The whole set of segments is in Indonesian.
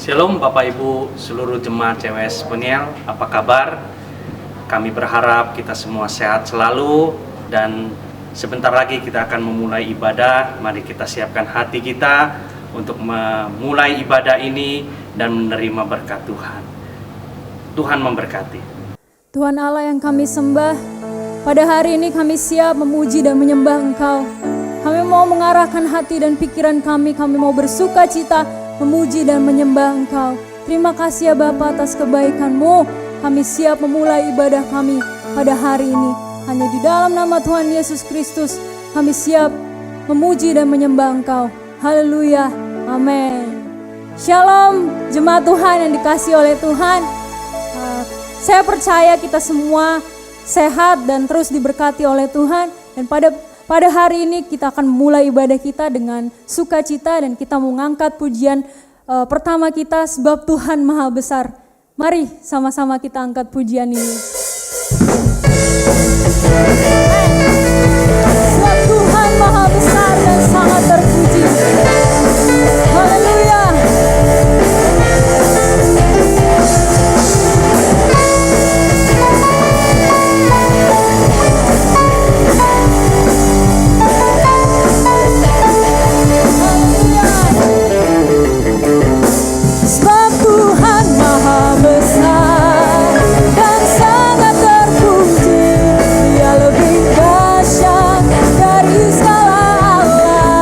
Shalom Bapak Ibu seluruh jemaat CWS Peniel, apa kabar? Kami berharap kita semua sehat selalu dan sebentar lagi kita akan memulai ibadah. Mari kita siapkan hati kita untuk memulai ibadah ini dan menerima berkat Tuhan. Tuhan memberkati. Tuhan Allah yang kami sembah, pada hari ini kami siap memuji dan menyembah Engkau. Kami mau mengarahkan hati dan pikiran kami mau bersuka cita memuji dan menyembah Engkau. Terima kasih ya Bapa atas kebaikan-Mu. Kami siap memulai ibadah kami pada hari ini. Hanya di dalam nama Tuhan Yesus Kristus kami siap memuji dan menyembah Engkau. Haleluya, amin. Shalom jemaat Tuhan yang dikasihi oleh Tuhan. Saya percaya kita semua sehat dan terus diberkati oleh Tuhan. Dan pada hari ini kita akan memulai ibadah kita dengan sukacita dan kita mengangkat pujian pertama kita, sebab Tuhan Maha Besar. Mari sama-sama kita angkat pujian ini. Sebab Tuhan Maha Besar dan sangat terpuji. Haleluya. Dia lebih dahsyat dari segala alam.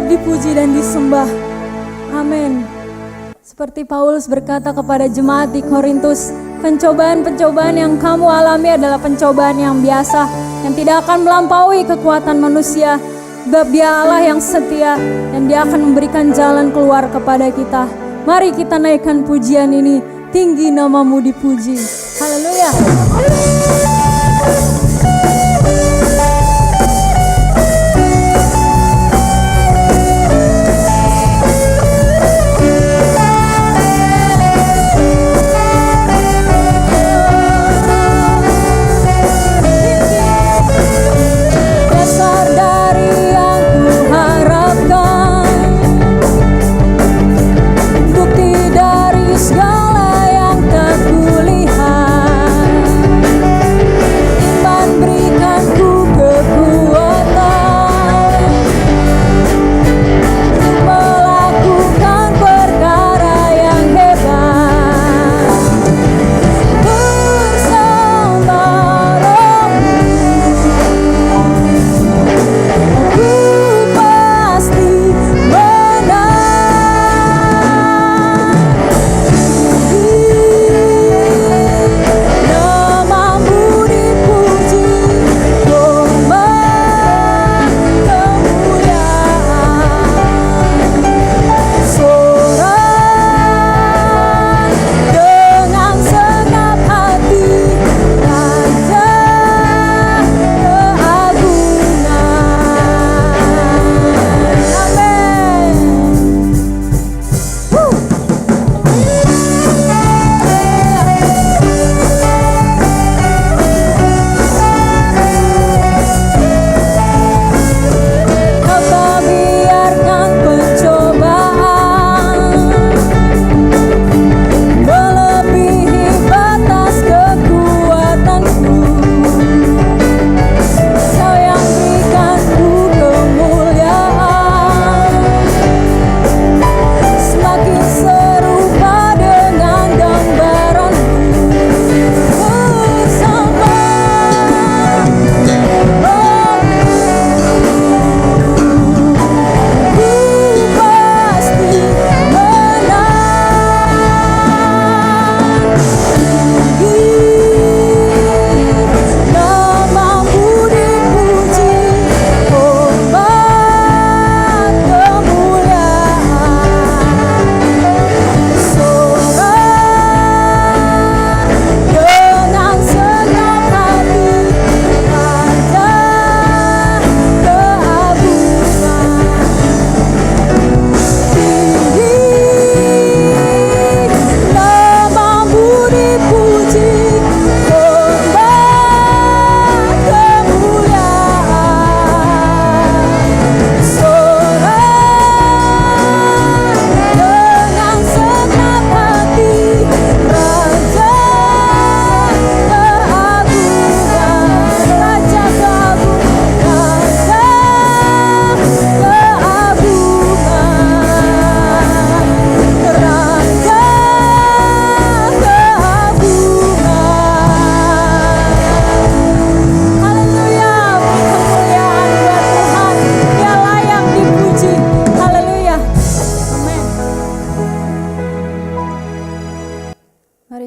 dipuji dan disembah. Amin. Seperti Paulus berkata kepada jemaat di Korintus, pencobaan-pencobaan yang kamu alami adalah pencobaan yang biasa, yang tidak akan melampaui kekuatan manusia. Sebab Dia Allah yang setia dan Dia akan memberikan jalan keluar kepada kita. Mari kita naikkan pujian ini, tinggi namamu dipuji. Haleluya.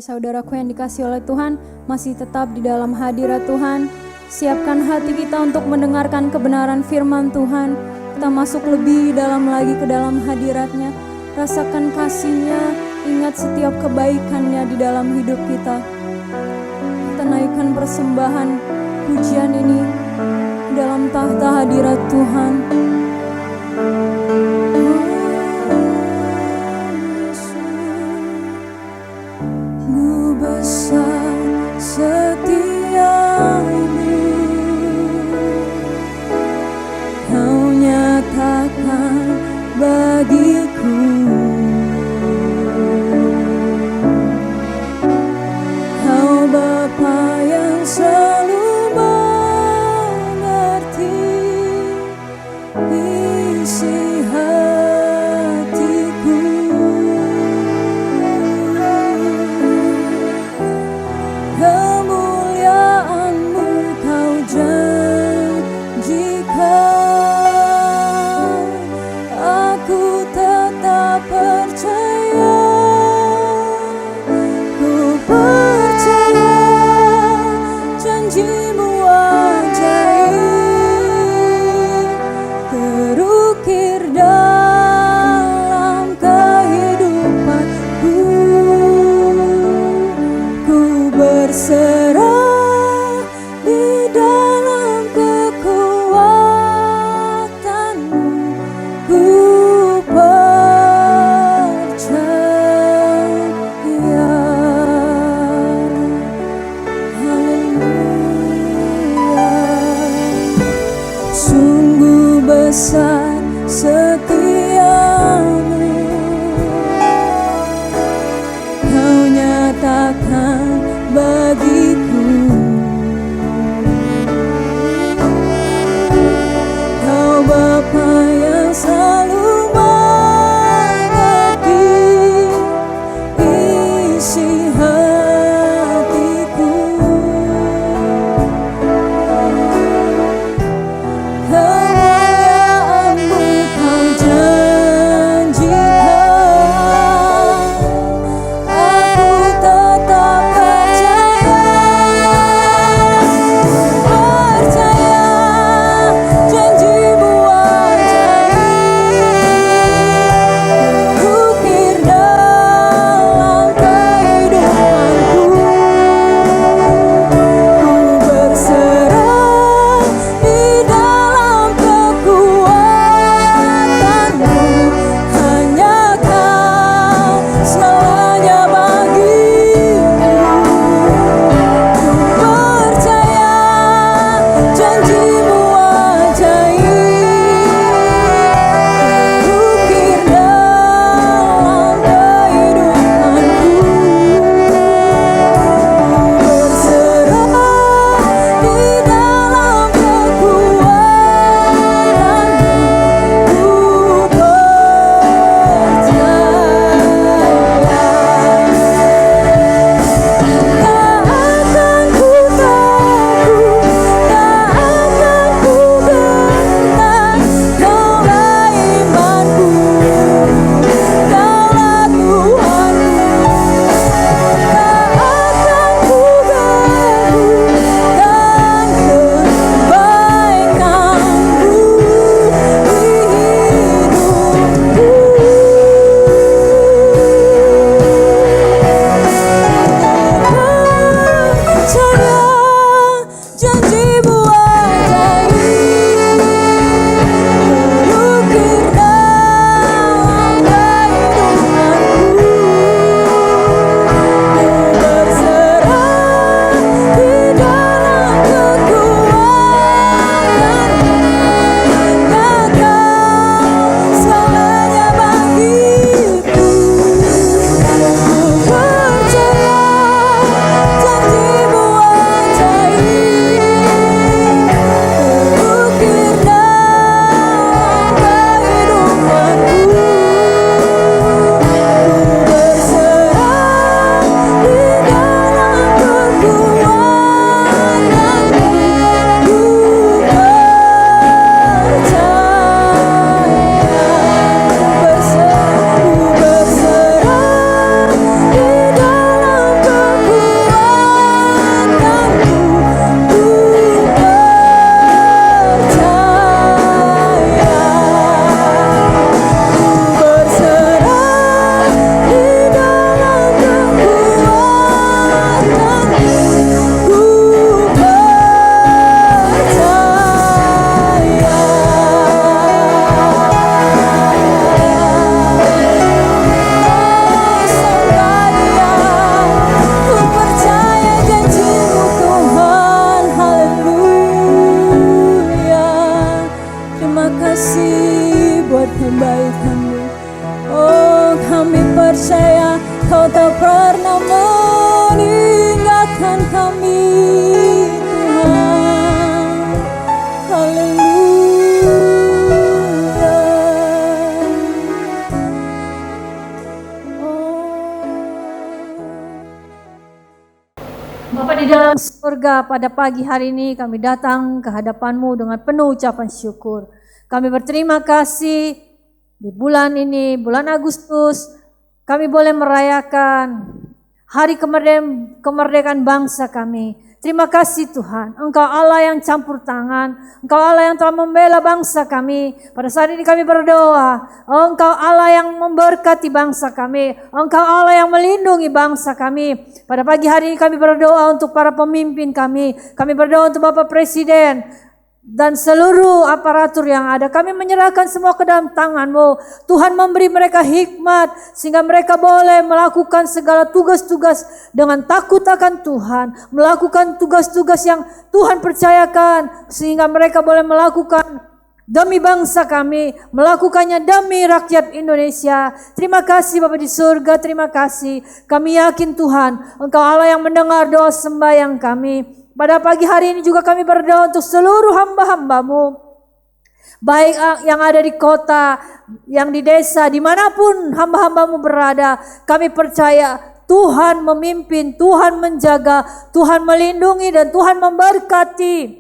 Saudaraku yang dikasihi oleh Tuhan, masih tetap di dalam hadirat Tuhan. Siapkan hati kita untuk mendengarkan kebenaran firman Tuhan. Kita masuk lebih dalam lagi ke dalam hadiratnya. Rasakan kasih-Nya, ingat setiap kebaikan-Nya di dalam hidup kita. Kita naikkan persembahan pujian ini dalam tahta hadirat Tuhan. Besar setiamu, Kau nyatakan bagiku. Kau Bapa yang selalu mengerti besar setiamu, Kau nyatakan bagiku. Kau Bapa yang selalu mengerti isi hatiku. Kemuliaan-Mu Kau janjikan, aku tetap percaya. Percaya janji-Mu ajaib, ukir dalam kehidupanku. Ku berserah di dalam kekuatan-Mu, hanya Kau segalanya bagiku. Ku percaya janji-Mu ajaib, ukir dalam kehidupanku. Berserah di dalam kekuatan-Mu, ku percaya. Tak akan ku takut, tak akan ku gentar, Kaulah imanku, Kaulah Tuhanku. Tak akan ku ragukan kebaikan-Mu di hidupku. Percaya janji-Mu ajaib, terukir dalam kehidupanku. Ku berserah di dalam kekuatan-Mu, hanya Kau segalanya bagiku. Ku percaya janji-Mu ajaib, terukir dalam kehidupanku. Ku berserah di dalam kekuatan-Mu, ku percaya. Ku berserah di dalam kekuatan-Mu, ku percaya. Berserah di dalam kekuatan-Mu, ku percaya. Ku percaya janji-Mu Tuhan, haleluya. Terima kasih buat kebaikan-Mu. Oh, kami percaya Kau tak pernah meninggalkan kami, Tuhan. Haleluya. Bapa di dalam surga, pada pagi hari ini kami datang ke hadapan-Mu dengan penuh ucapan syukur. Kami berterima kasih di bulan ini, bulan Agustus, kami boleh merayakan hari kemerdekaan bangsa kami. Terima kasih Tuhan, Engkau Allah yang campur tangan, Engkau Allah yang telah membela bangsa kami. Pada saat ini kami berdoa, Engkau Allah yang memberkati bangsa kami, Engkau Allah yang melindungi bangsa kami. Pada pagi hari ini kami berdoa untuk para pemimpin kami berdoa untuk Bapak Presiden dan seluruh aparatur yang ada. Kami menyerahkan semua ke dalam tangan-Mu. Tuhan memberi mereka hikmat sehingga mereka boleh melakukan segala tugas-tugas dengan takut akan Tuhan, melakukan tugas-tugas yang Tuhan percayakan sehingga mereka boleh melakukan demi bangsa kami, melakukannya demi rakyat Indonesia. Terima kasih Bapa di surga, terima kasih. Kami yakin Tuhan, Engkau Allah yang mendengar doa sembahyang kami. Pada pagi hari ini juga kami berdoa untuk seluruh hamba-hamba-Mu, baik yang ada di kota, yang di desa, dimanapun hamba-hamba-Mu berada. Kami percaya Tuhan memimpin, Tuhan menjaga, Tuhan melindungi, dan Tuhan memberkati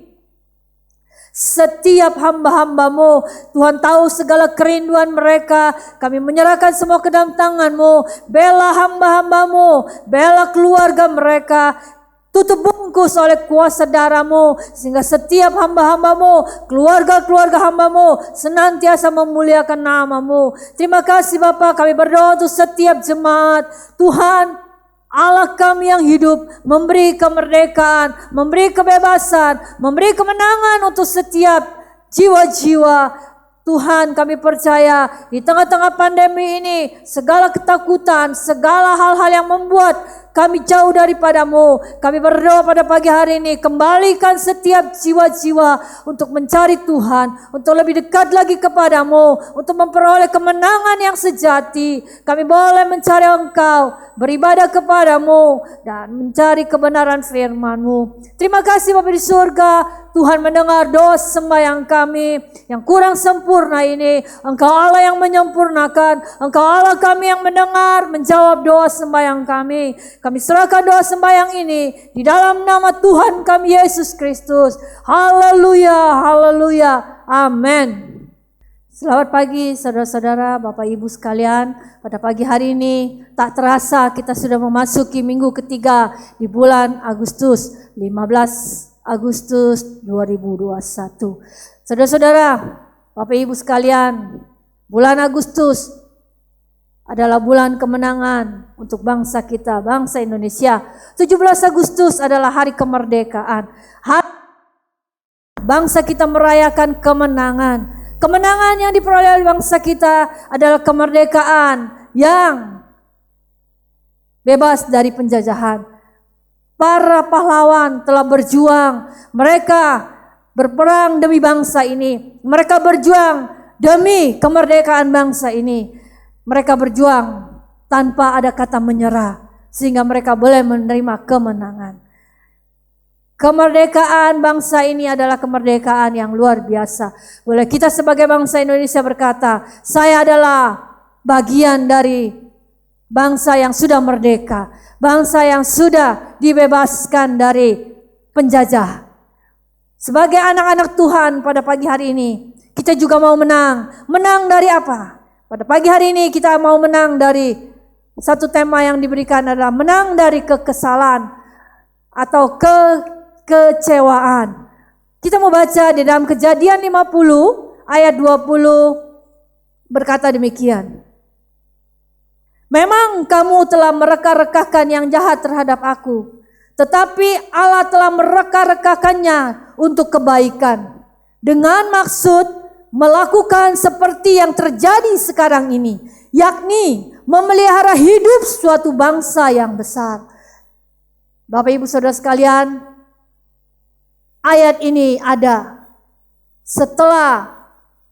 setiap hamba-hamba-Mu. Tuhan tahu segala kerinduan mereka. Kami menyerahkan semua ke dalam tangan-Mu. Bela hamba-hamba-Mu, bela keluarga mereka. Tutup bungkus oleh kuasa darah-Mu, sehingga setiap hamba-hamba-Mu, keluarga-keluarga hamba-Mu senantiasa memuliakan nama-Mu. Terima kasih Bapa, kami berdoa untuk setiap jemaat. Tuhan Allah kami yang hidup, memberi kemerdekaan, memberi kebebasan, memberi kemenangan untuk setiap jiwa-jiwa. Tuhan, kami percaya di tengah-tengah pandemi ini, segala ketakutan, segala hal-hal yang membuat kami jauh daripada-Mu, kami berdoa pada pagi hari ini, kembalikan setiap jiwa-jiwa untuk mencari Tuhan, untuk lebih dekat lagi kepada-Mu, untuk memperoleh kemenangan yang sejati. Kami boleh mencari Engkau, beribadah kepada-Mu, dan mencari kebenaran firman-Mu. Terima kasih Bapa di surga, Tuhan mendengar doa sembahyang kami yang kurang sempurna ini. Engkau Allah yang menyempurnakan, Engkau Allah kami yang mendengar, menjawab doa sembahyang kami. Kami serahkan doa sembahyang ini di dalam nama Tuhan kami Yesus Kristus. Haleluya, haleluya, amin. Selamat pagi saudara-saudara, Bapak Ibu sekalian. Pada pagi hari ini tak terasa kita sudah memasuki minggu ketiga di bulan Agustus, 15 Agustus 2021. Saudara-saudara, Bapak Ibu sekalian, bulan Agustus adalah bulan kemenangan untuk bangsa kita, bangsa Indonesia. 17 Agustus adalah hari kemerdekaan. Bangsa kita merayakan kemenangan. Kemenangan yang diperoleh oleh bangsa kita adalah kemerdekaan yang bebas dari penjajahan. Para pahlawan telah berjuang, mereka berperang demi bangsa ini. Mereka berjuang demi kemerdekaan bangsa ini. Mereka berjuang tanpa ada kata menyerah, sehingga mereka boleh menerima kemenangan. Kemerdekaan bangsa ini adalah kemerdekaan yang luar biasa. Boleh kita sebagai bangsa Indonesia berkata, saya adalah bagian dari bangsa yang sudah merdeka, bangsa yang sudah dibebaskan dari penjajah. Sebagai anak-anak Tuhan pada pagi hari ini, kita juga mau menang. Menang dari apa? Pada pagi hari ini kita mau menang dari satu tema yang diberikan adalah menang dari kekesalan atau kekecewaan. Kita mau baca di dalam Kejadian 50 ayat 20 berkata demikian. Memang kamu telah mereka-rekakan yang jahat terhadap aku, tetapi Allah telah mereka-rekakannya untuk kebaikan, dengan maksud melakukan seperti yang terjadi sekarang ini, yakni memelihara hidup suatu bangsa yang besar. Bapak Ibu Saudara sekalian, ayat ini ada setelah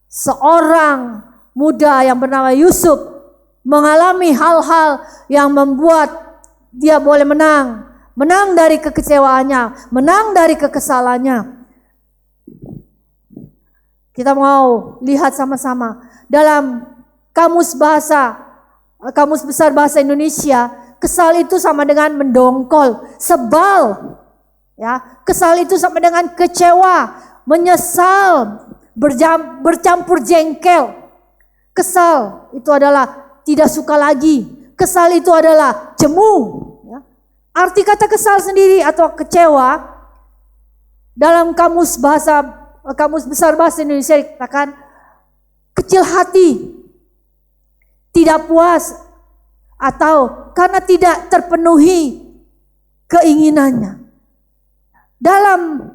seorang muda yang bernama Yusuf mengalami hal-hal yang membuat dia boleh menang dari kekecewaannya, menang dari kekesalannya. Kita mau lihat sama-sama dalam kamus besar bahasa Indonesia, kesal itu sama dengan mendongkol, sebal. Ya, kesal itu sama dengan kecewa, menyesal, bercampur jengkel. Kesal itu adalah tidak suka lagi. Kesal itu adalah jemu. Ya. Arti kata kesal sendiri atau kecewa dalam kamus besar bahasa Indonesia dikatakan kecil hati, tidak puas, atau karena tidak terpenuhi keinginannya. Dalam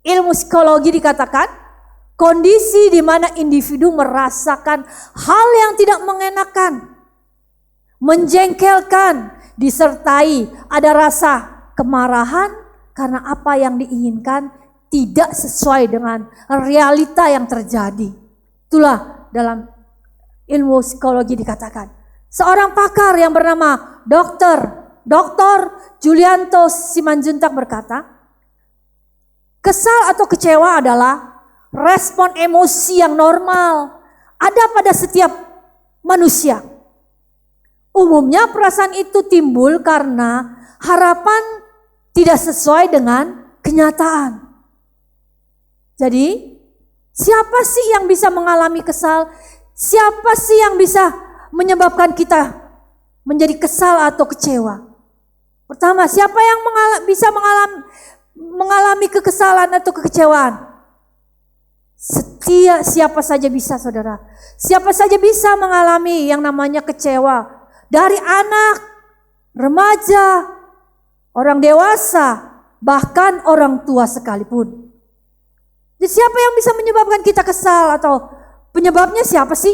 ilmu psikologi dikatakan kondisi di mana individu merasakan hal yang tidak mengenakan, menjengkelkan, disertai ada rasa kemarahan karena apa yang diinginkan tidak sesuai dengan realita yang terjadi. Itulah dalam ilmu psikologi dikatakan. Seorang pakar yang bernama Dr. Julianto Simanjuntak berkata, kesal atau kecewa adalah respon emosi yang normal, ada pada setiap manusia. Umumnya perasaan itu timbul karena harapan tidak sesuai dengan kenyataan. Jadi, siapa sih yang bisa mengalami kesal? Siapa sih yang bisa menyebabkan kita menjadi kesal atau kecewa? Pertama, siapa yang bisa mengalami kekesalan atau kekecewaan? Siapa saja bisa, saudara. Siapa saja bisa mengalami yang namanya kecewa. Dari anak, remaja, orang dewasa, bahkan orang tua sekalipun. Jadi siapa yang bisa menyebabkan kita kesal atau penyebabnya siapa sih?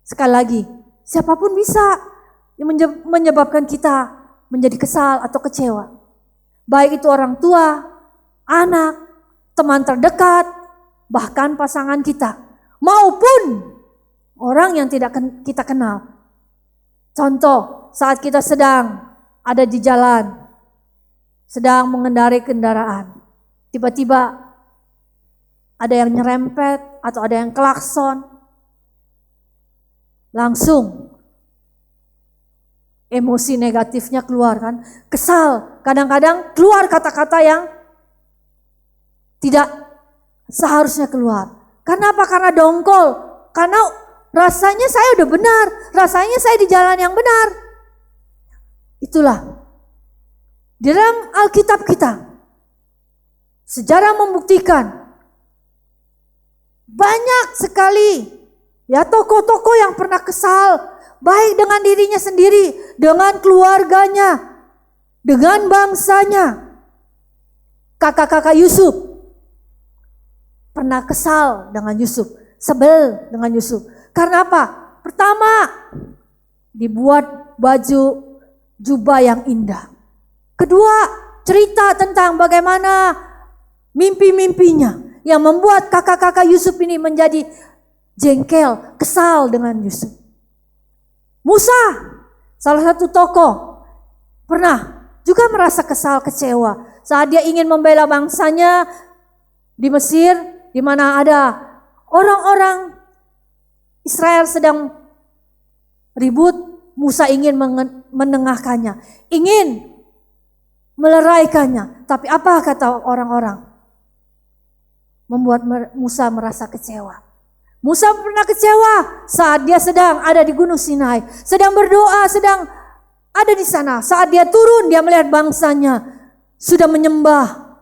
Sekali lagi, siapapun bisa yang menyebabkan kita menjadi kesal atau kecewa. Baik itu orang tua, anak, teman terdekat, bahkan pasangan kita, maupun orang yang tidak kita kenal. Contoh, saat kita sedang ada di jalan, sedang mengendarai kendaraan, tiba-tiba ada yang nyerempet atau ada yang klakson, langsung emosi negatifnya keluar kan, kesal, kadang-kadang keluar kata-kata yang tidak seharusnya keluar. Karena apa? Karena dongkol, karena rasanya saya udah benar, rasanya saya di jalan yang benar. Itulah di dalam Alkitab kita, sejarah membuktikan banyak sekali ya tokoh-tokoh yang pernah kesal, baik dengan dirinya sendiri, dengan keluarganya, dengan bangsanya. Kakak-kakak Yusuf pernah kesal dengan Yusuf, sebel dengan Yusuf. Karena apa? Pertama, dibuat baju jubah yang indah. Kedua, cerita tentang bagaimana mimpi-mimpinya yang membuat kakak-kakak Yusuf ini menjadi jengkel, kesal dengan Yusuf. Musa, salah satu tokoh, pernah juga merasa kesal, kecewa saat dia ingin membela bangsanya di Mesir, di mana ada orang-orang Israel sedang ribut. Musa ingin menengahkannya, ingin meleraikannya. Tapi apa kata orang-orang? Membuat Musa merasa kecewa. Musa pernah kecewa saat dia sedang ada di Gunung Sinai, sedang berdoa, sedang ada di sana. Saat dia turun, dia melihat bangsanya sudah menyembah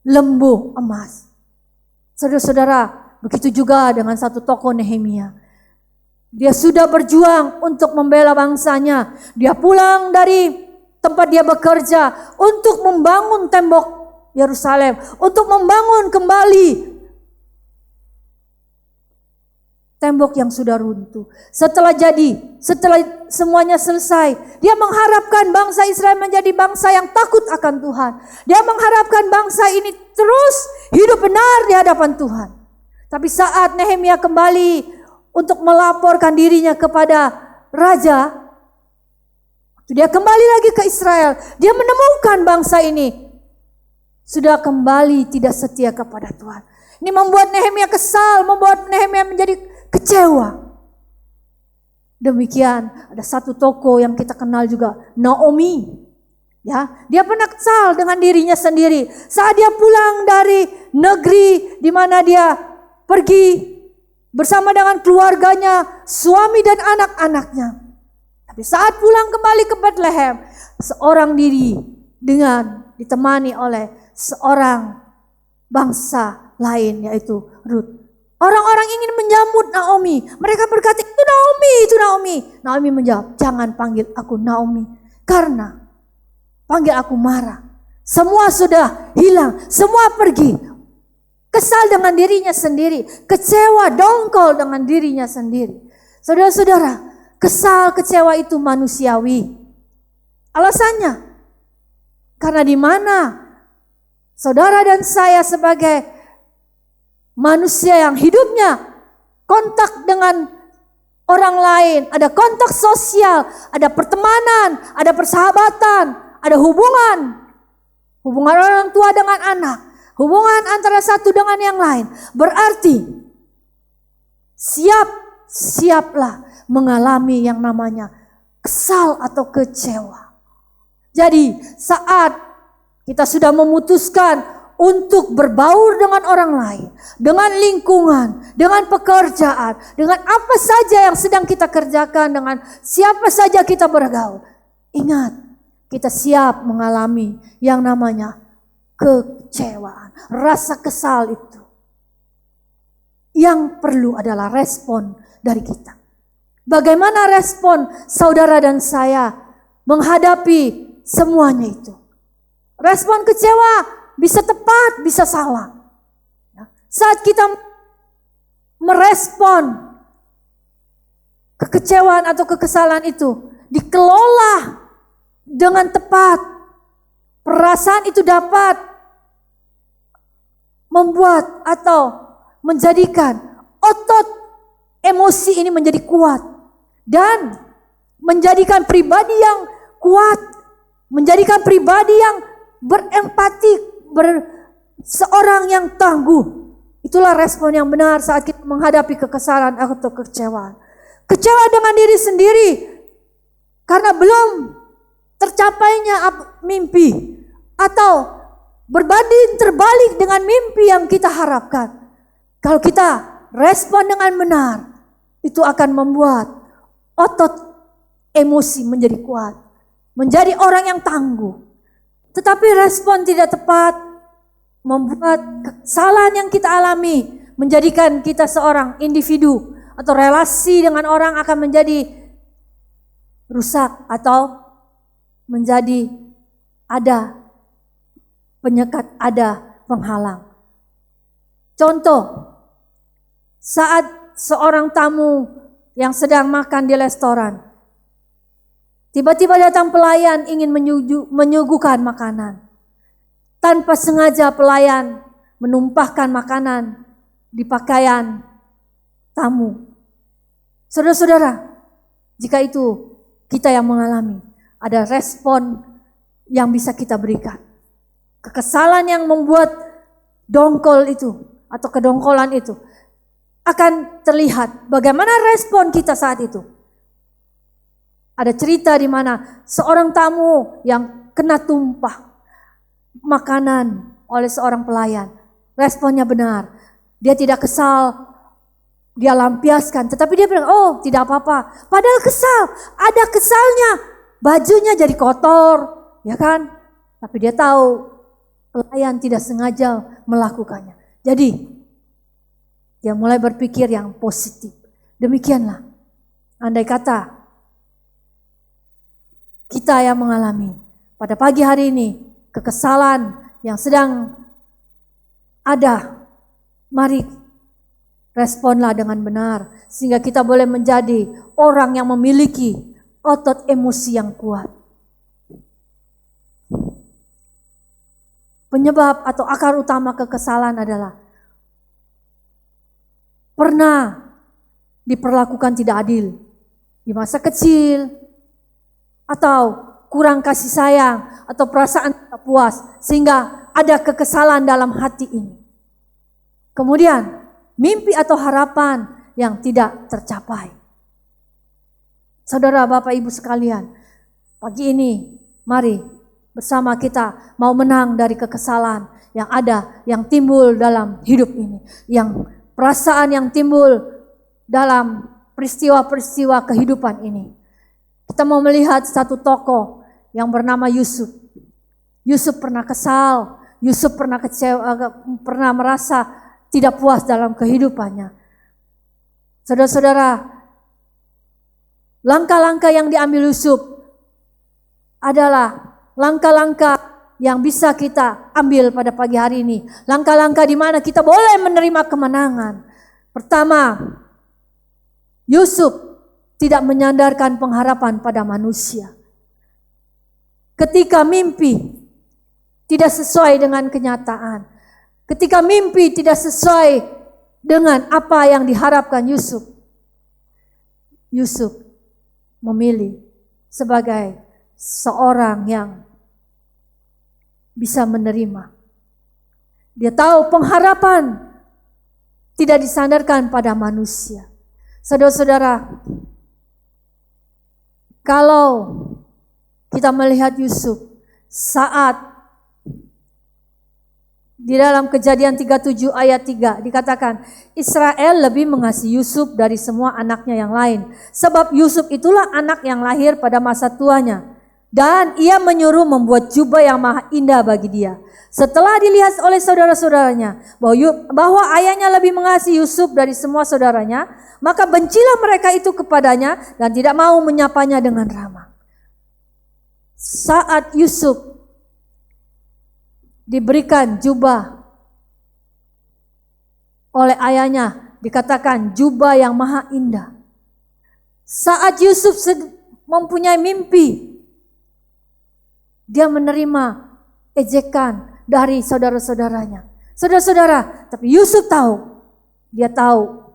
lembu emas. Saudara-saudara, begitu juga dengan satu tokoh Nehemia. Dia sudah berjuang untuk membela bangsanya. Dia pulang dari tempat dia bekerja untuk membangun tembok Yerusalem, untuk membangun kembali tembok yang sudah runtuh. Setelah semuanya selesai, dia mengharapkan bangsa Israel menjadi bangsa yang takut akan Tuhan. Dia mengharapkan bangsa ini terus hidup benar di hadapan Tuhan. Tapi saat Nehemia kembali untuk melaporkan dirinya kepada raja, dia kembali lagi ke Israel, dia menemukan bangsa ini sudah kembali tidak setia kepada Tuhan. Ini membuat Nehemia kesal, membuat Nehemia menjadi kecewa. Demikian ada satu tokoh yang kita kenal juga, Naomi. Ya, dia pernah kesal dengan dirinya sendiri saat dia pulang dari negeri di mana dia pergi bersama dengan keluarganya, suami dan anak-anaknya. Tapi saat pulang kembali ke Bethlehem, seorang diri dengan ditemani oleh seorang bangsa lain, yaitu Ruth. Orang-orang ingin menyambut Naomi. Mereka berkata, itu Naomi, itu Naomi. Naomi menjawab, jangan panggil aku Naomi, karena panggil aku Mara. Semua sudah hilang, semua pergi. Kesal dengan dirinya sendiri, kecewa, dongkol dengan dirinya sendiri. Saudara-saudara, kesal, kecewa itu manusiawi. Alasannya, karena di mana saudara dan saya sebagai manusia yang hidupnya kontak dengan orang lain, ada kontak sosial, ada pertemanan, ada persahabatan, ada hubungan orang tua dengan anak, hubungan antara satu dengan yang lain. Berarti siaplah mengalami yang namanya kesal atau kecewa. Jadi saat kita sudah memutuskan untuk berbaur dengan orang lain, dengan lingkungan, dengan pekerjaan, dengan apa saja yang sedang kita kerjakan, dengan siapa saja kita bergaul, ingat, kita siap mengalami yang namanya kekecewaan, rasa kesal itu. Yang perlu adalah respon dari kita. Bagaimana respon saudara dan saya menghadapi semuanya itu? Respon kecewa bisa tepat, bisa salah. Saat kita merespon kekecewaan atau kekesalan itu, dikelola dengan tepat, perasaan itu dapat membuat atau menjadikan otot emosi ini menjadi kuat dan menjadikan pribadi yang kuat, menjadikan pribadi yang berempati, seorang yang tangguh. Itulah respon yang benar saat kita menghadapi kekesalan atau kekecewaan. Kecewa dengan diri sendiri karena belum tercapainya mimpi atau berbanding terbalik dengan mimpi yang kita harapkan. Kalau kita respon dengan benar, itu akan membuat otot emosi menjadi kuat, menjadi orang yang tangguh. Tetapi respon tidak tepat membuat kesalahan yang kita alami menjadikan kita seorang individu atau relasi dengan orang akan menjadi rusak atau menjadi ada penyekat, ada penghalang. Contoh, saat seorang tamu yang sedang makan di restoran, tiba-tiba datang pelayan ingin menyuguhkan makanan. Tanpa sengaja pelayan menumpahkan makanan di pakaian tamu. Saudara-saudara, jika itu kita yang mengalami, ada respon yang bisa kita berikan. Kekesalan yang membuat dongkol itu atau kedongkolan itu akan terlihat bagaimana respon kita saat itu. Ada cerita di mana seorang tamu yang kena tumpah makanan oleh seorang pelayan. Responnya benar. Dia tidak kesal, dia lampiaskan, tetapi dia bilang, "Oh, tidak apa-apa." Padahal kesal, ada kesalnya. Bajunya jadi kotor, ya kan? Tapi dia tahu pelayan tidak sengaja melakukannya. Jadi dia mulai berpikir yang positif. Demikianlah, andai kata kita yang mengalami pada pagi hari ini kekesalan yang sedang ada, mari responlah dengan benar sehingga kita boleh menjadi orang yang memiliki otot emosi yang kuat. Penyebab atau akar utama kekesalan adalah pernah diperlakukan tidak adil di masa kecil, atau kurang kasih sayang, atau perasaan tak puas, sehingga ada kekesalan dalam hati ini. Kemudian mimpi atau harapan yang tidak tercapai. Saudara, Bapak, Ibu sekalian, pagi ini mari bersama kita mau menang dari kekesalan yang ada, yang timbul dalam hidup ini, yang perasaan yang timbul dalam peristiwa-peristiwa kehidupan ini. Kita mau melihat satu tokoh yang bernama Yusuf. Yusuf pernah kesal, Yusuf pernah kecewa, pernah merasa tidak puas dalam kehidupannya. Saudara-saudara, langkah-langkah yang diambil Yusuf adalah langkah-langkah yang bisa kita ambil pada pagi hari ini. Langkah-langkah di mana kita boleh menerima kemenangan. Pertama, Yusuf tidak menyandarkan pengharapan pada manusia. Ketika mimpi tidak sesuai dengan kenyataan. Ketika mimpi tidak sesuai dengan apa yang diharapkan Yusuf memilih sebagai seorang yang bisa menerima. Dia tahu pengharapan tidak disandarkan pada manusia. Saudara-saudara, kalau kita melihat Yusuf saat di dalam Kejadian 37 ayat 3 dikatakan, Israel lebih mengasihi Yusuf dari semua anaknya yang lain. Sebab Yusuf itulah anak yang lahir pada masa tuanya. Dan ia menyuruh membuat jubah yang maha indah bagi dia. Setelah dilihat oleh saudara-saudaranya bahwa ayahnya lebih mengasihi Yusuf dari semua saudaranya, maka bencilah mereka itu kepadanya dan tidak mau menyapanya dengan ramah. Saat Yusuf diberikan jubah oleh ayahnya, dikatakan jubah yang maha indah. Saat Yusuf mempunyai mimpi, dia menerima ejekan dari saudara-saudaranya. Saudara-saudara, tapi Yusuf tahu, dia tahu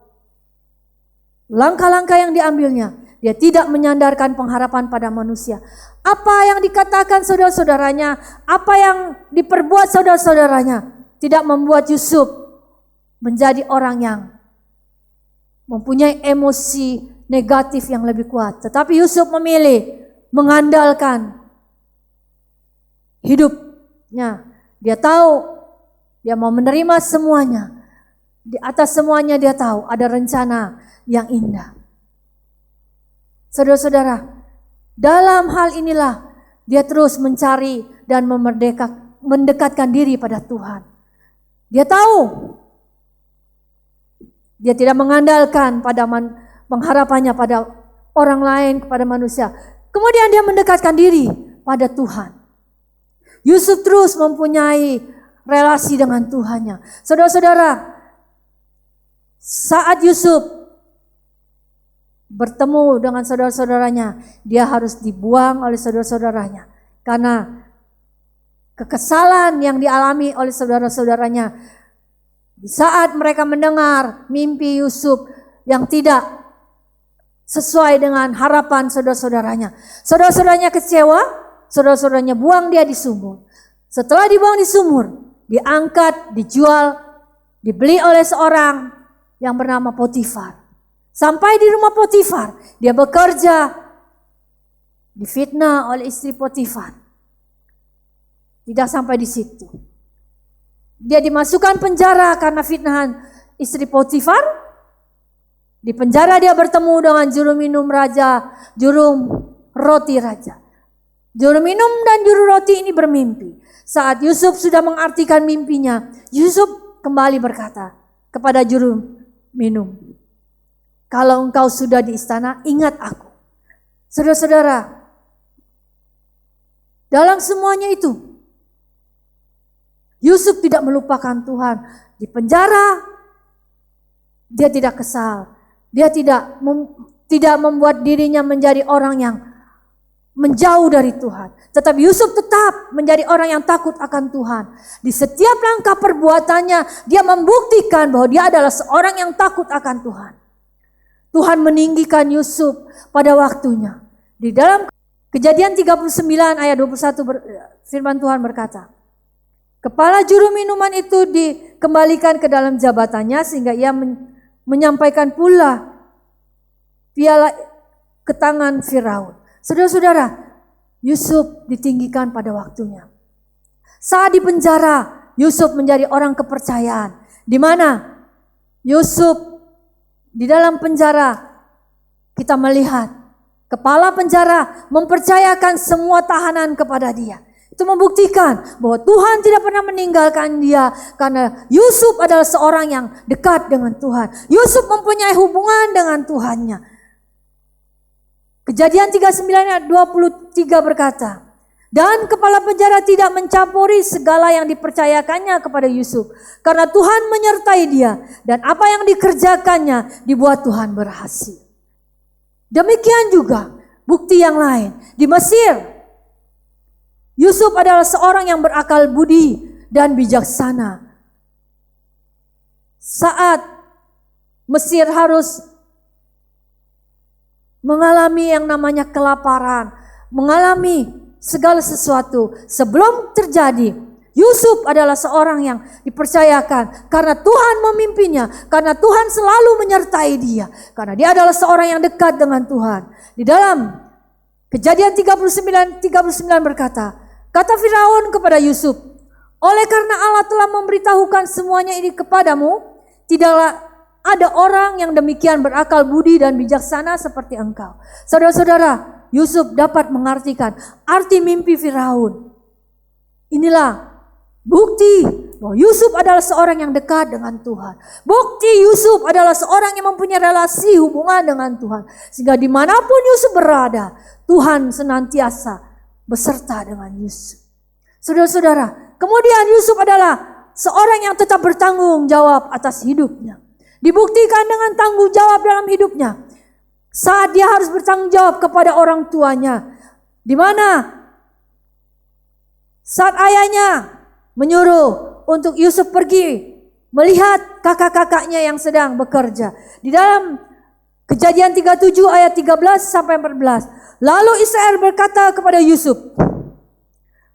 langkah-langkah yang diambilnya. Dia tidak menyandarkan pengharapan pada manusia. Apa yang dikatakan saudara-saudaranya, apa yang diperbuat saudara-saudaranya, tidak membuat Yusuf menjadi orang yang mempunyai emosi negatif yang lebih kuat. Tetapi Yusuf memilih mengandalkan hidupnya. Dia tahu dia mau menerima semuanya. Di atas semuanya dia tahu ada rencana yang indah. Saudara-saudara, dalam hal inilah dia terus mencari dan mendekatkan diri pada Tuhan. Dia tahu dia tidak mengandalkan pada pengharapannya pada orang lain, kepada manusia. Kemudian dia mendekatkan diri pada Tuhan. Yusuf terus mempunyai relasi dengan Tuhannya. Saudara-saudara, saat Yusuf bertemu dengan saudara-saudaranya, dia harus dibuang oleh saudara-saudaranya. Karena kekesalan yang dialami oleh saudara-saudaranya. Di saat mereka mendengar mimpi Yusuf yang tidak sesuai dengan harapan saudara-saudaranya. Saudara-saudaranya kecewa, saudara-saudaranya buang dia di sumur. Setelah dibuang di sumur, diangkat, dijual, dibeli oleh seorang yang bernama Potifar. Sampai di rumah Potifar, dia bekerja, difitnah oleh istri Potifar. Tidak sampai di situ. Dia dimasukkan penjara karena fitnahan istri Potifar. Di penjara dia bertemu dengan juru minum raja, juru roti raja. Juru minum dan juru roti ini bermimpi. Saat Yusuf sudah mengartikan mimpinya, Yusuf kembali berkata kepada juru minum, kalau engkau sudah di istana, ingat aku. Saudara-saudara, dalam semuanya itu, Yusuf tidak melupakan Tuhan. Di penjara, dia tidak kesal. Dia tidak membuat dirinya menjadi orang yang menjauh dari Tuhan. Tetapi Yusuf tetap menjadi orang yang takut akan Tuhan. Di setiap langkah perbuatannya, dia membuktikan bahwa dia adalah seorang yang takut akan Tuhan. Tuhan meninggikan Yusuf pada waktunya. Di dalam Kejadian 39 ayat 21 firman Tuhan berkata, kepala juru minuman itu dikembalikan ke dalam jabatannya sehingga ia menyampaikan pula piala ke tangan Firaun. Saudara-saudara, Yusuf ditinggikan pada waktunya. Saat di penjara, Yusuf menjadi orang kepercayaan. Di mana Yusuf di dalam penjara, kita melihat kepala penjara mempercayakan semua tahanan kepada dia. Itu membuktikan bahwa Tuhan tidak pernah meninggalkan dia karena Yusuf adalah seorang yang dekat dengan Tuhan. Yusuf mempunyai hubungan dengan Tuhannya. Kejadian 39 ayat 23 berkata, dan kepala penjara tidak mencampuri segala yang dipercayakannya kepada Yusuf karena Tuhan menyertai dia dan apa yang dikerjakannya dibuat Tuhan berhasil. Demikian juga bukti yang lain di Mesir. Yusuf adalah seorang yang berakal budi dan bijaksana. Saat Mesir harus mengalami yang namanya kelaparan, mengalami segala sesuatu sebelum terjadi, Yusuf adalah seorang yang dipercayakan karena Tuhan memimpinnya, karena Tuhan selalu menyertai dia, karena dia adalah seorang yang dekat dengan Tuhan. Di dalam Kejadian 39 berkata, kata Firaun kepada Yusuf, oleh karena Allah telah memberitahukan semuanya ini kepadamu, tidaklah ada orang yang demikian berakal budi dan bijaksana seperti engkau. Saudara-saudara, Yusuf dapat mengartikan arti mimpi Firaun. Inilah bukti bahwa Yusuf adalah seorang yang dekat dengan Tuhan. Bukti Yusuf adalah seorang yang mempunyai relasi hubungan dengan Tuhan. Sehingga dimanapun Yusuf berada, Tuhan senantiasa beserta dengan Yusuf. Saudara-saudara, kemudian Yusuf adalah seorang yang tetap bertanggung jawab atas hidupnya. Dibuktikan dengan tanggung jawab dalam hidupnya. Saat dia harus bertanggung jawab kepada orang tuanya. Di mana saat ayahnya menyuruh untuk Yusuf pergi melihat kakak-kakaknya yang sedang bekerja. Di dalam Kejadian 37 ayat 13 sampai 14. Lalu Israel berkata kepada Yusuf,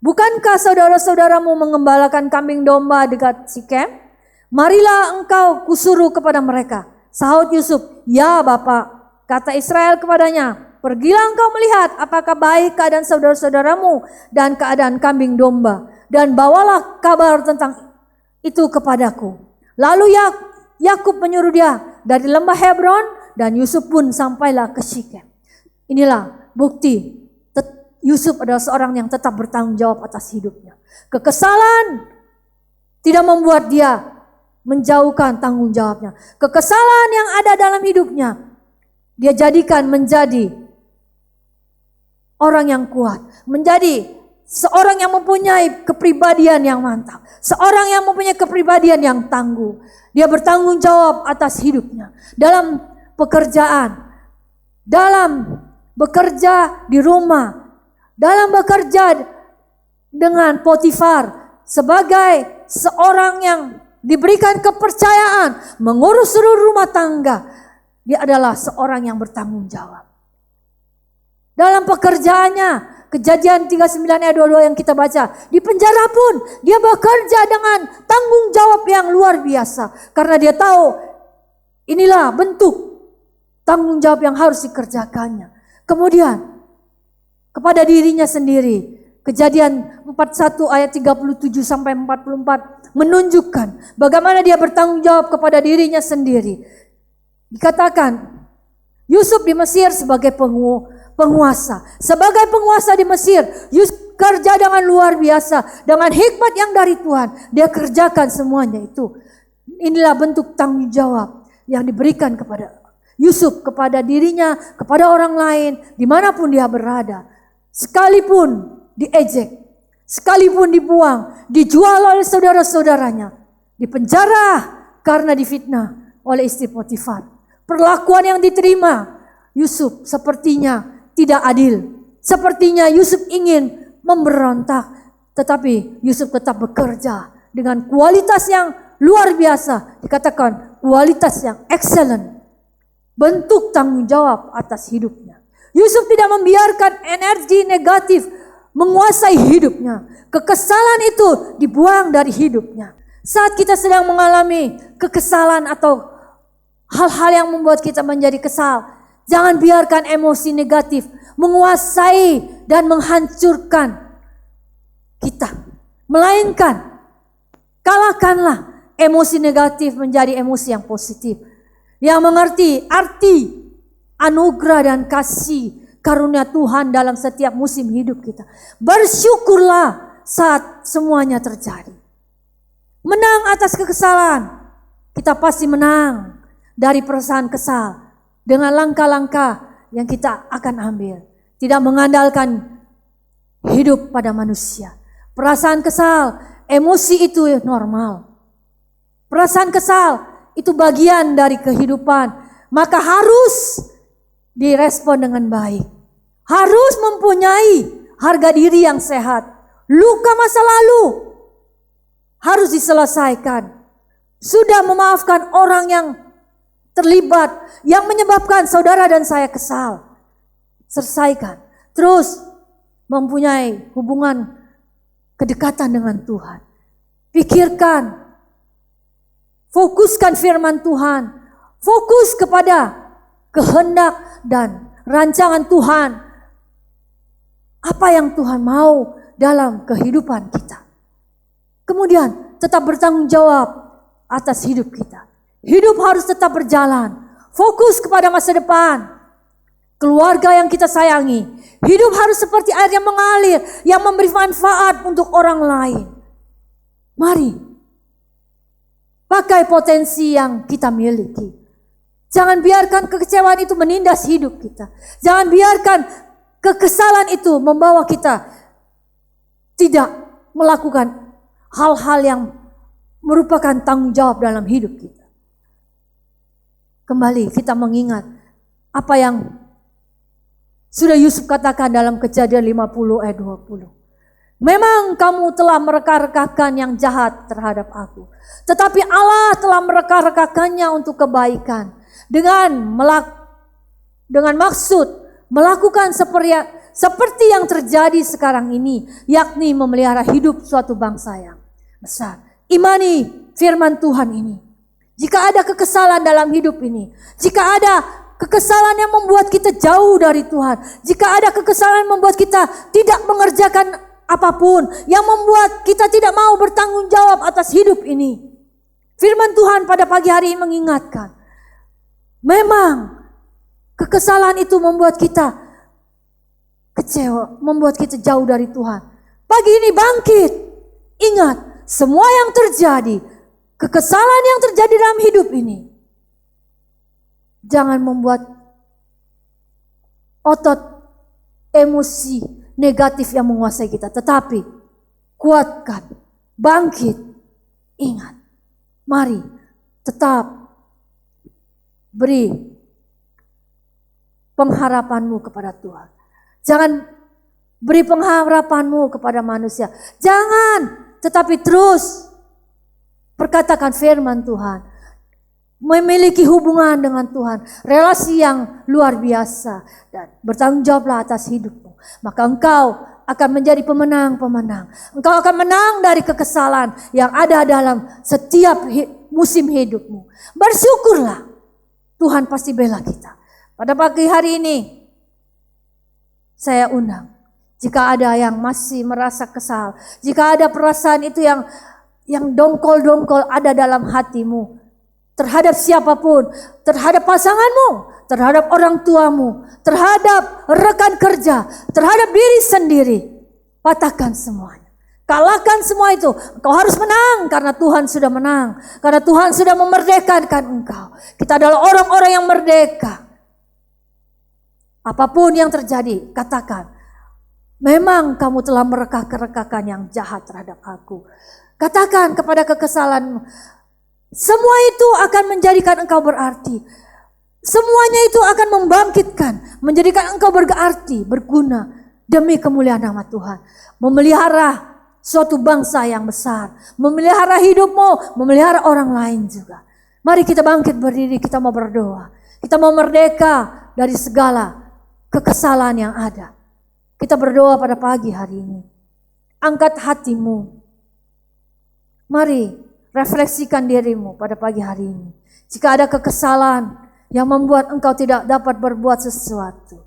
bukankah saudara-saudaramu mengembalakan kambing domba dekat Sikem? Marilah engkau kusuruh kepada mereka. Sahut Yusuf, ya Bapak. Kata Israel kepadanya, pergilah engkau melihat apakah baik keadaan saudara-saudaramu dan keadaan kambing domba. Dan bawalah kabar tentang itu kepadaku. Lalu Yakub menyuruh dia dari lembah Hebron dan Yusuf pun sampailah ke Sikem. Inilah bukti Yusuf adalah seorang yang tetap bertanggung jawab atas hidupnya. Kekesalan tidak membuat dia menjauhkan tanggung jawabnya. Kekesalan yang ada dalam hidupnya, dia jadikan menjadi orang yang kuat. Menjadi seorang yang mempunyai kepribadian yang mantap. Seorang yang mempunyai kepribadian yang tangguh. Dia bertanggung jawab atas hidupnya. Dalam pekerjaan. Dalam bekerja di rumah. Dalam bekerja dengan Potifar. Sebagai seorang yang diberikan kepercayaan mengurus seluruh rumah tangga. Dia adalah seorang yang bertanggung jawab. Dalam pekerjaannya, Kejadian 39 ayat 22 yang kita baca, di penjara pun dia bekerja dengan tanggung jawab yang luar biasa. Karena dia tahu inilah bentuk tanggung jawab yang harus dikerjakannya. Kemudian kepada dirinya sendiri, Kejadian 41 ayat 37 sampai 44 menunjukkan bagaimana dia bertanggung jawab kepada dirinya sendiri. Dikatakan Yusuf di Mesir sebagai penguasa. Sebagai penguasa di Mesir, Yusuf kerja dengan luar biasa. Dengan hikmat yang dari Tuhan, dia kerjakan semuanya itu. Inilah bentuk tanggung jawab yang diberikan kepada Yusuf, kepada dirinya, kepada orang lain, dimanapun dia berada. Sekalipun diejek, sekalipun dibuang, dijual oleh saudara-saudaranya, dipenjara karena difitnah oleh istri Potifar. Perlakuan yang diterima Yusuf sepertinya tidak adil. Sepertinya Yusuf ingin memberontak. Tetapi Yusuf tetap bekerja dengan kualitas yang luar biasa. Dikatakan kualitas yang excellent. Bentuk tanggung jawab atas hidupnya. Yusuf tidak membiarkan energi negatif menguasai hidupnya. Kekesalan itu dibuang dari hidupnya. Saat kita sedang mengalami kekesalan atau hal-hal yang membuat kita menjadi kesal, jangan biarkan emosi negatif menguasai dan menghancurkan kita. Melainkan, kalahkanlah emosi negatif menjadi emosi yang positif. Yang mengerti arti anugerah dan kasih karunia Tuhan dalam setiap musim hidup kita. Bersyukurlah saat semuanya terjadi. Menang atas kekesalan. Kita pasti menang dari perasaan kesal dengan langkah-langkah yang kita akan ambil. Tidak mengandalkan hidup pada manusia. Perasaan kesal, emosi itu normal. Perasaan kesal itu bagian dari kehidupan. Maka harus direspon dengan baik. Harus mempunyai harga diri yang sehat luka masa lalu harus diselesaikan. Sudah memaafkan orang yang terlibat, yang menyebabkan saudara dan saya kesal. Selesaikan. Terus mempunyai hubungan kedekatan dengan Tuhan. Pikirkan, fokuskan firman Tuhan, fokus kepada kehendak dan rancangan Tuhan. Apa yang Tuhan mau dalam kehidupan kita. Kemudian tetap bertanggung jawab atas hidup kita. Hidup harus tetap berjalan. Fokus kepada masa depan. Keluarga yang kita sayangi. Hidup harus seperti air yang mengalir, yang memberi manfaat untuk orang lain. Mari, pakai potensi yang kita miliki. Jangan biarkan kekecewaan itu menindas hidup kita. Jangan biarkan kekesalan itu membawa kita tidak melakukan hal-hal yang merupakan tanggung jawab dalam hidup kita. Kembali kita mengingat apa yang sudah Yusuf katakan dalam Kejadian 50 ayat 20. Memang kamu telah mereka-rekakan yang jahat terhadap aku. Tetapi Allah telah mereka-rekakannya untuk kebaikan. Dengan maksud melakukan seperti yang terjadi sekarang ini. Yakni memelihara hidup suatu bangsa yang besar. Imani firman Tuhan ini. Jika ada kekesalan dalam hidup ini. Jika ada kekesalan yang membuat kita jauh dari Tuhan. Jika ada kekesalan yang membuat kita tidak mengerjakan apapun. Yang membuat kita tidak mau bertanggung jawab atas hidup ini. Firman Tuhan pada pagi hari ini mengingatkan. Memang kekesalan itu membuat kita kecewa. Membuat kita jauh dari Tuhan. Pagi ini bangkit. Ingat semua yang terjadi. Kekesalan yang terjadi dalam hidup ini. Jangan membuat otot emosi negatif yang menguasai kita. Tetapi kuatkan, bangkit, ingat. Mari tetap beri pengharapanmu kepada Tuhan. Jangan beri pengharapanmu kepada manusia. Jangan, tetapi terus perkatakan firman Tuhan. Memiliki hubungan dengan Tuhan. Relasi yang luar biasa. Dan bertanggung jawablah atas hidupmu. Maka engkau akan menjadi pemenang-pemenang. Engkau akan menang dari kekesalan yang ada dalam setiap musim hidupmu. Bersyukurlah. Tuhan pasti bela kita. Pada pagi hari ini saya undang. Jika ada yang masih merasa kesal. Jika ada perasaan itu yang dongkol-dongkol ada dalam hatimu. Terhadap siapapun, terhadap pasanganmu, terhadap orang tuamu, terhadap rekan kerja, terhadap diri sendiri. Patahkan semuanya. Kalahkan semua itu. Engkau harus menang karena Tuhan sudah menang. Karena Tuhan sudah memerdekakan engkau. Kita adalah orang-orang yang merdeka. Apapun yang terjadi, katakan. Memang kamu telah mereka-rekakan yang jahat terhadap aku. Katakan kepada kekesalanmu. Semua itu akan menjadikan engkau berarti. Semuanya itu akan membangkitkan, menjadikan engkau berarti, berguna demi kemuliaan nama Tuhan. Memelihara suatu bangsa yang besar, memelihara hidupmu, memelihara orang lain juga. Mari kita bangkit berdiri, kita mau berdoa. Kita mau merdeka dari segala kekesalan yang ada. Kita berdoa pada pagi hari ini. Angkat hatimu. Mari refleksikan dirimu pada pagi hari ini. Jika ada kekesalan yang membuat engkau tidak dapat berbuat sesuatu.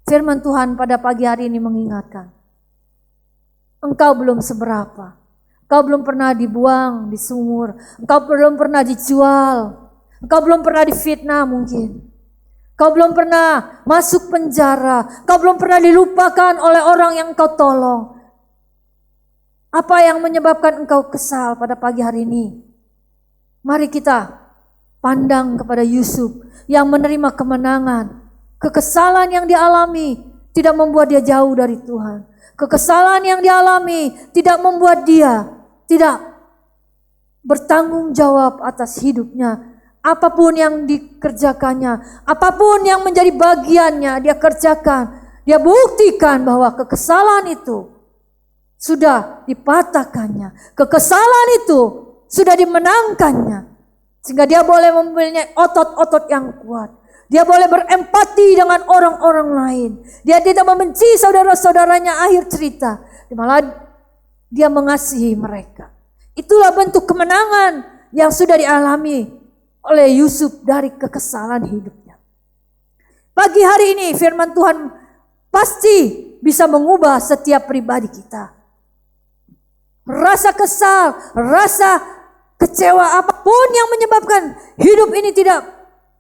Firman Tuhan pada pagi hari ini mengingatkan. Engkau belum seberapa. Engkau belum pernah dibuang di sumur. Engkau belum pernah dijual. Engkau belum pernah difitnah mungkin. Engkau belum pernah masuk penjara. Engkau belum pernah dilupakan oleh orang yang engkau tolong. Apa yang menyebabkan engkau kesal pada pagi hari ini? Mari kita pandang kepada Yusuf yang menerima kemenangan. Kekesalan yang dialami tidak membuat dia jauh dari Tuhan. Kekesalan yang dialami tidak membuat dia tidak bertanggung jawab atas hidupnya. Apapun yang dikerjakannya, apapun yang menjadi bagiannya dia kerjakan. Dia buktikan bahwa kekesalan itu sudah dipatahkannya. Kekesalan itu sudah dimenangkannya. Sehingga dia boleh mempunyai otot-otot yang kuat. Dia boleh berempati dengan orang-orang lain. Dia tidak membenci saudara-saudaranya akhir cerita. Malah dia mengasihi mereka. Itulah bentuk kemenangan yang sudah dialami oleh Yusuf dari kekesalan hidupnya. Pagi hari ini firman Tuhan pasti bisa mengubah setiap pribadi kita. Rasa kesal, rasa kecewa apapun yang menyebabkan hidup ini tidak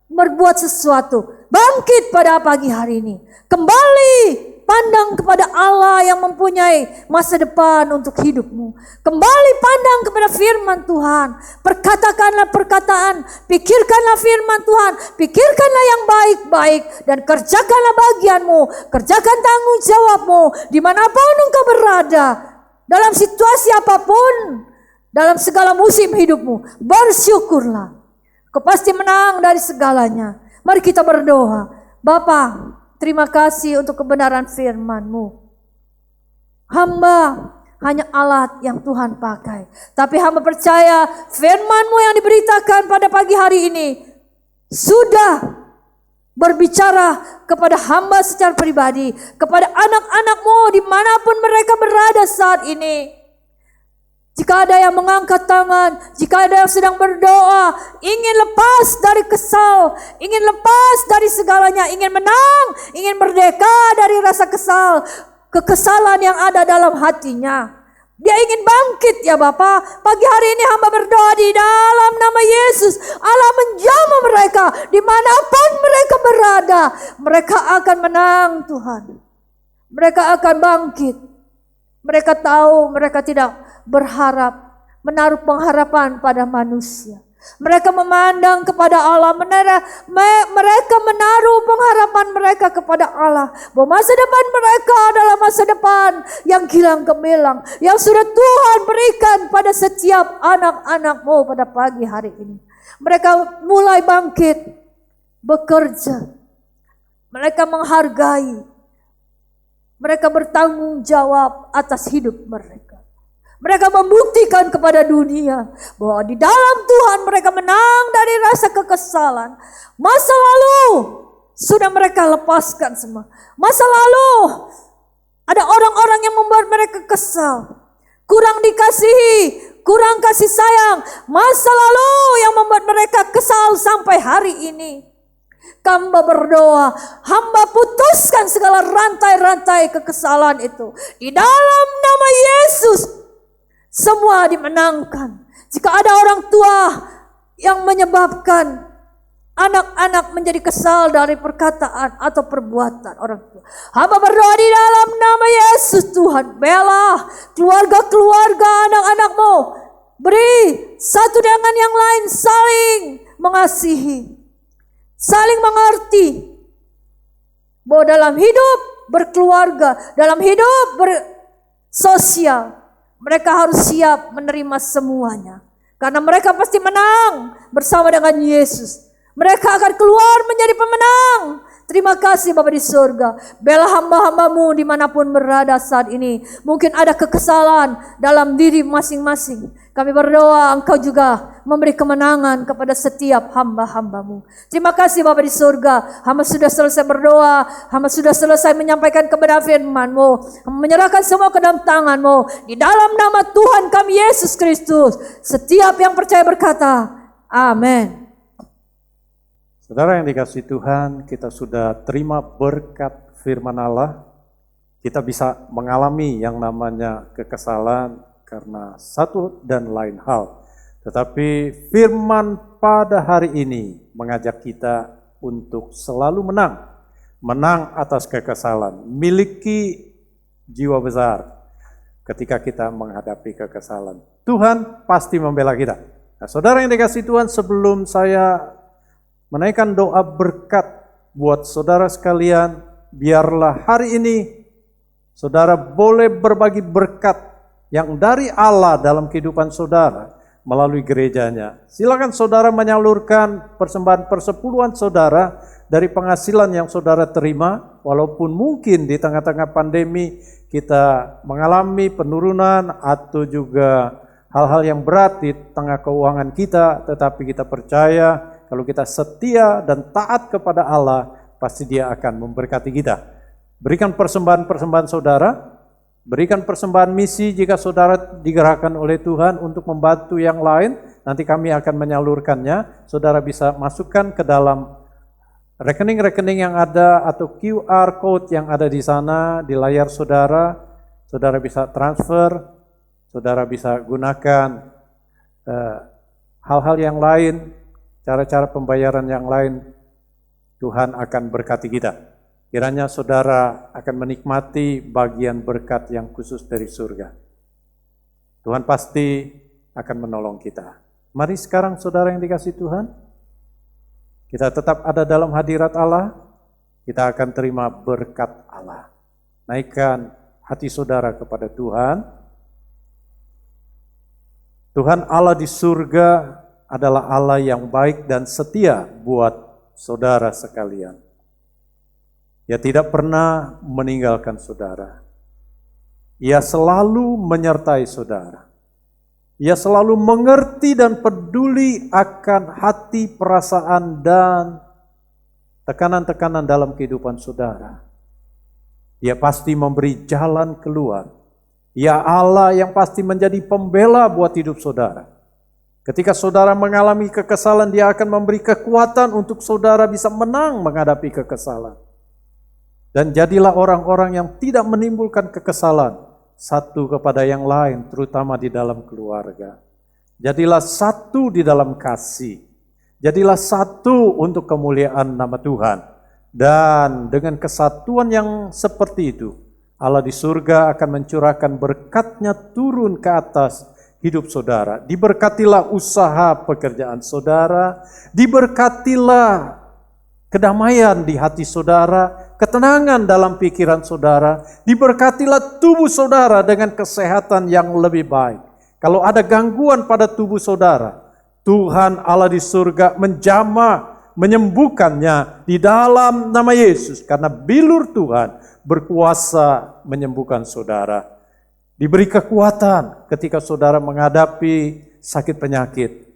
berbuat sesuatu. Bangkit pada pagi hari ini. Kembali pandang kepada Allah yang mempunyai masa depan untuk hidupmu. Kembali pandang kepada firman Tuhan. Perkatakanlah perkataan, pikirkanlah firman Tuhan, pikirkanlah yang baik-baik dan kerjakanlah bagianmu, kerjakan tanggung jawabmu dimanapun engkau berada. Dalam situasi apapun, dalam segala musim hidupmu, bersyukurlah. Kau pasti menang dari segalanya. Mari kita berdoa. Bapa, terima kasih untuk kebenaran firman-Mu. Hamba hanya alat yang Tuhan pakai. Tapi hamba percaya firman-Mu yang diberitakan pada pagi hari ini sudah berbicara kepada hamba secara pribadi, kepada anak-anak-Mu dimanapun mereka berada saat ini. Jika ada yang mengangkat tangan, jika ada yang sedang berdoa, ingin lepas dari kesal, ingin lepas dari segalanya, ingin menang, ingin merdeka dari rasa kesal, kekesalan yang ada dalam hatinya. Dia ingin bangkit ya Bapa. Pagi hari ini hamba berdoa di dalam nama Yesus. Allah menjamah mereka dimanapun mereka berada. Mereka akan menang Tuhan. Mereka akan bangkit. Mereka tahu mereka tidak berharap, menaruh pengharapan pada manusia. Mereka memandang kepada Allah, mereka menaruh pengharapan mereka kepada Allah. Bahwa masa depan mereka adalah masa depan yang gilang gemilang, yang sudah Tuhan berikan pada setiap anak-anak-Mu pada pagi hari ini. Mereka mulai bangkit, bekerja. Mereka menghargai, mereka bertanggung jawab atas hidup mereka. Mereka membuktikan kepada dunia bahwa di dalam Tuhan mereka menang dari rasa kekesalan. Masa lalu sudah mereka lepaskan semua. Masa lalu ada orang-orang yang membuat mereka kesal, kurang dikasihi, kurang kasih sayang. Masa lalu yang membuat mereka kesal sampai hari ini. Hamba berdoa, hamba putuskan segala rantai-rantai kekesalan itu. Di dalam nama Yesus semua dimenangkan. Jika ada orang tua yang menyebabkan anak-anak menjadi kesal dari perkataan atau perbuatan orang tua, hamba berdoa di dalam nama Yesus Tuhan, bela keluarga-keluarga anak-anak-Mu. Beri satu dengan yang lain saling mengasihi, saling mengerti. Bahwa dalam hidup berkeluarga, dalam hidup bersosial, mereka harus siap menerima semuanya. Karena mereka pasti menang bersama dengan Yesus. Mereka akan keluar menjadi pemenang. Terima kasih Bapa di surga. Bela hamba-hamba-Mu dimanapun berada saat ini. Mungkin ada kekesalan dalam diri masing-masing. Kami berdoa Engkau juga memberi kemenangan kepada setiap hamba-hamba-Mu. Terima kasih Bapa di surga. Hamba sudah selesai berdoa. Hamba sudah selesai menyampaikan kebenaran firman-Mu. Hamba menyerahkan semua ke dalam tangan-Mu. Di dalam nama Tuhan kami Yesus Kristus. Setiap yang percaya berkata, amin. Saudara yang dikasihi Tuhan, kita sudah terima berkat firman Allah. Kita bisa mengalami yang namanya kekesalan karena satu dan lain hal. Tetapi firman pada hari ini mengajak kita untuk selalu menang. Menang atas kekesalan. Miliki jiwa besar ketika kita menghadapi kekesalan. Tuhan pasti membela kita. Nah, saudara yang dikasihi Tuhan, sebelum saya menaikkan doa berkat buat saudara sekalian, biarlah hari ini saudara boleh berbagi berkat yang dari Allah dalam kehidupan saudara melalui gerejanya. Silakan saudara menyalurkan persembahan persepuluhan saudara dari penghasilan yang saudara terima, walaupun mungkin di tengah-tengah pandemi kita mengalami penurunan atau juga hal-hal yang berat di tengah keuangan kita, tetapi kita percaya kalau kita setia dan taat kepada Allah, pasti Dia akan memberkati kita. Berikan persembahan-persembahan saudara, berikan persembahan misi jika saudara digerakkan oleh Tuhan untuk membantu yang lain, nanti kami akan menyalurkannya. Saudara bisa masukkan ke dalam rekening-rekening yang ada atau QR code yang ada di sana di layar saudara. Saudara bisa transfer, saudara bisa gunakan hal-hal yang lain, cara-cara pembayaran yang lain. Tuhan akan berkati kita. Kiranya saudara akan menikmati bagian berkat yang khusus dari surga. Tuhan pasti akan menolong kita. Mari sekarang saudara yang dikasihi Tuhan, kita tetap ada dalam hadirat Allah, kita akan terima berkat Allah. Naikkan hati saudara kepada Tuhan. Tuhan Allah di surga adalah Allah yang baik dan setia buat saudara sekalian. Ia tidak pernah meninggalkan saudara. Ia selalu menyertai saudara. Ia selalu mengerti dan peduli akan hati, perasaan, dan tekanan-tekanan dalam kehidupan saudara. Dia pasti memberi jalan keluar. Ia Allah yang pasti menjadi pembela buat hidup saudara. Ketika saudara mengalami kekesalan, Dia akan memberi kekuatan untuk saudara bisa menang menghadapi kekesalan. Dan jadilah orang-orang yang tidak menimbulkan kekesalan satu kepada yang lain, terutama di dalam keluarga. Jadilah satu di dalam kasih. Jadilah satu untuk kemuliaan nama Tuhan. Dan dengan kesatuan yang seperti itu, Allah di surga akan mencurahkan berkat-Nya turun ke atas hidup saudara. Diberkatilah usaha pekerjaan saudara, diberkatilah kedamaian di hati saudara, ketenangan dalam pikiran saudara, diberkatilah tubuh saudara dengan kesehatan yang lebih baik. Kalau ada gangguan pada tubuh saudara, Tuhan Allah di surga menjamah, menyembuhkannya di dalam nama Yesus. Karena bilur Tuhan berkuasa menyembuhkan saudara. Diberi kekuatan ketika saudara menghadapi sakit penyakit.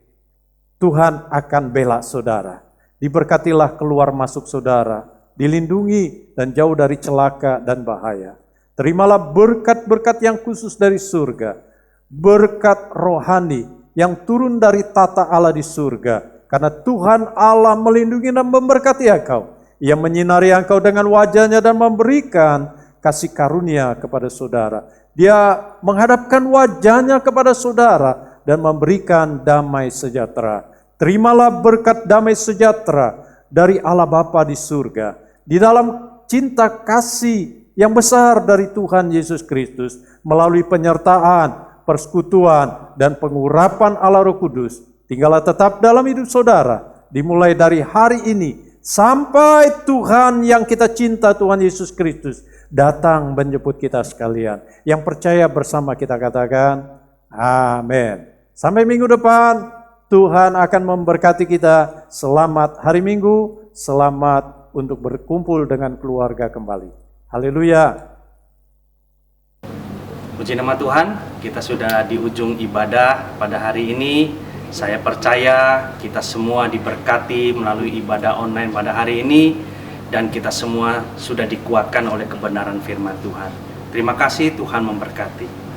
Tuhan akan bela saudara. Diberkatilah keluar masuk saudara, dilindungi dan jauh dari celaka dan bahaya. Terimalah berkat-berkat yang khusus dari surga, berkat rohani yang turun dari tata Allah di surga. Karena Tuhan Allah melindungi dan memberkati engkau. Ia menyinari engkau dengan wajah-Nya dan memberikan kasih karunia kepada saudara. Dia menghadapkan wajah-Nya kepada saudara dan memberikan damai sejahtera. Terimalah berkat damai sejahtera dari Allah Bapa di surga. Di dalam cinta kasih yang besar dari Tuhan Yesus Kristus melalui penyertaan, persekutuan, dan pengurapan Allah Roh Kudus. Tinggallah tetap dalam hidup saudara. Dimulai dari hari ini sampai Tuhan yang kita cinta, Tuhan Yesus Kristus, datang menjemput kita sekalian. Yang percaya bersama kita katakan, amin. Sampai minggu depan. Tuhan akan memberkati kita. Selamat hari Minggu, selamat untuk berkumpul dengan keluarga kembali. Haleluya. Puji nama Tuhan, kita sudah di ujung ibadah pada hari ini. Saya percaya kita semua diberkati melalui ibadah online pada hari ini. Dan kita semua sudah dikuatkan oleh kebenaran firman Tuhan. Terima kasih, Tuhan memberkati.